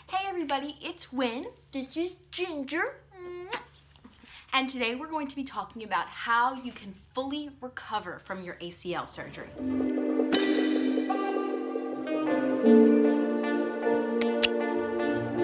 Hey everybody, it's Win. This is Ginger. And today we're going to be talking about how you can fully recover from your ACL surgery.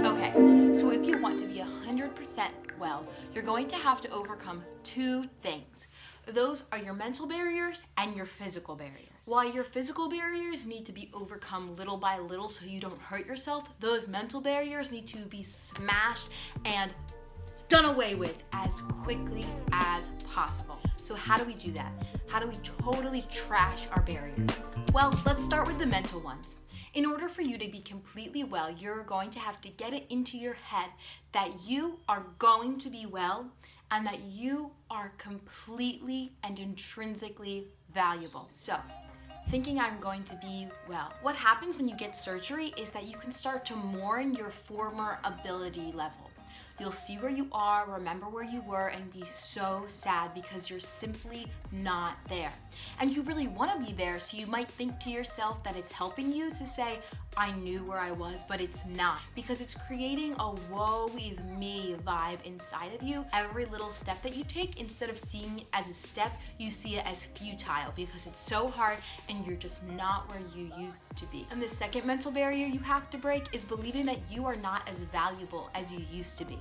Okay, so if you want to be 100% well, you're going to have to overcome two things. Those are your mental barriers and your physical barriers. While your physical barriers need to be overcome little by little so you don't hurt yourself, those mental barriers need to be smashed and done away with as quickly as possible. So how do we do that? How do we totally trash our barriers? Well, let's start with the mental ones. In order for you to be completely well, you're going to have to get it into your head that you are going to be well and that you are completely and intrinsically valuable. So, thinking I'm going to be well. What happens when you get surgery is that you can start to mourn your former ability level. You'll see where you are, remember where you were, and be so sad because you're simply not there. And you really want to be there, so you might think to yourself that it's helping you to say, I knew where I was, but it's not. Because it's creating a woe is me vibe inside of you. Every little step that you take, instead of seeing it as a step, you see it as futile because it's so hard and you're just not where you used to be. And the second mental barrier you have to break is believing that you are not as valuable as you used to be.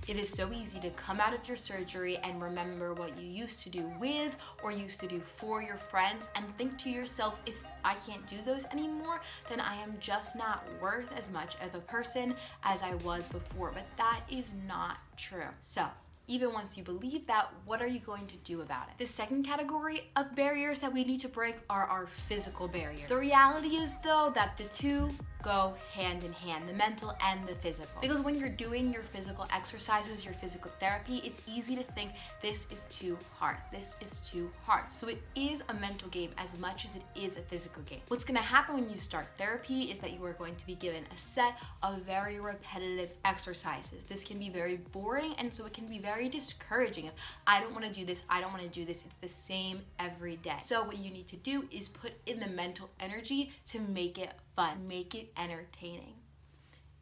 It is so easy to come out of your surgery and remember what you used to do with or used to do for your friends and think to yourself, if I can't do those anymore, then I am just not worth as much of a person as I was before. But that is not true. So, even once you believe that, what are you going to do about it? The second category of barriers that we need to break are our physical barriers. The reality is, though, that the two go hand in hand, the mental and the physical. Because when you're doing your physical exercises, your physical therapy, it's easy to think this is too hard, this is too hard. So it is a mental game as much as it is a physical game. What's gonna happen when you start therapy is that you are going to be given a set of very repetitive exercises. This can be very boring, and so it can be very discouraging. If I don't wanna do this, I don't wanna do this, it's the same every day. So what you need to do is put in the mental energy to make it fun, make it entertaining.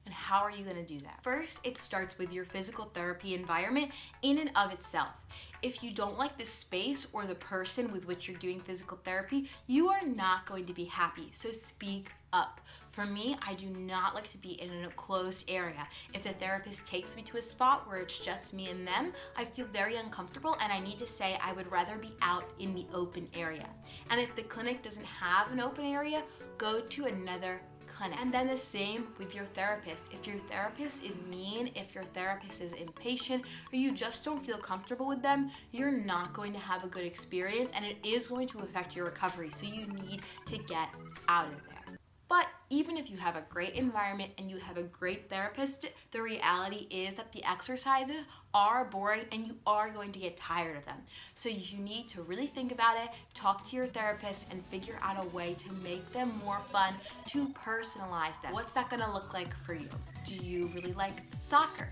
And how are you gonna do that? First, it starts with your physical therapy environment in and of itself. If you don't like the space or the person with which you're doing physical therapy, you are not going to be happy, so speak up. For me, I do not like to be in an enclosed area. If the therapist takes me to a spot where it's just me and them, I feel very uncomfortable, and I need to say I would rather be out in the open area. And if the clinic doesn't have an open area, go to another clinic. And then the same with your therapist. If your therapist is mean, if your therapist is impatient, or you just don't feel comfortable with them, you're not going to have a good experience, and it is going to affect your recovery. So you need to get out of there. But even if you have a great environment and you have a great therapist, the reality is that the exercises are boring and you are going to get tired of them. So you need to really think about it, talk to your therapist, and figure out a way to make them more fun, to personalize them. What's that gonna look like for you? Do you really like soccer?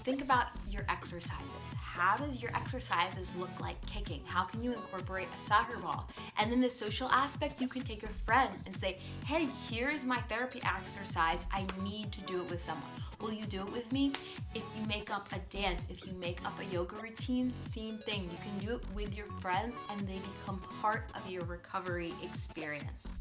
Think about your exercises. How does your exercises look like kicking? How can you incorporate a soccer ball? And then the social aspect, you can take a friend and say, hey, here's my therapy exercise. I need to do it with someone. Will you do it with me? If you make up a dance, if you make up a yoga routine, same thing. You can do it with your friends and they become part of your recovery experience.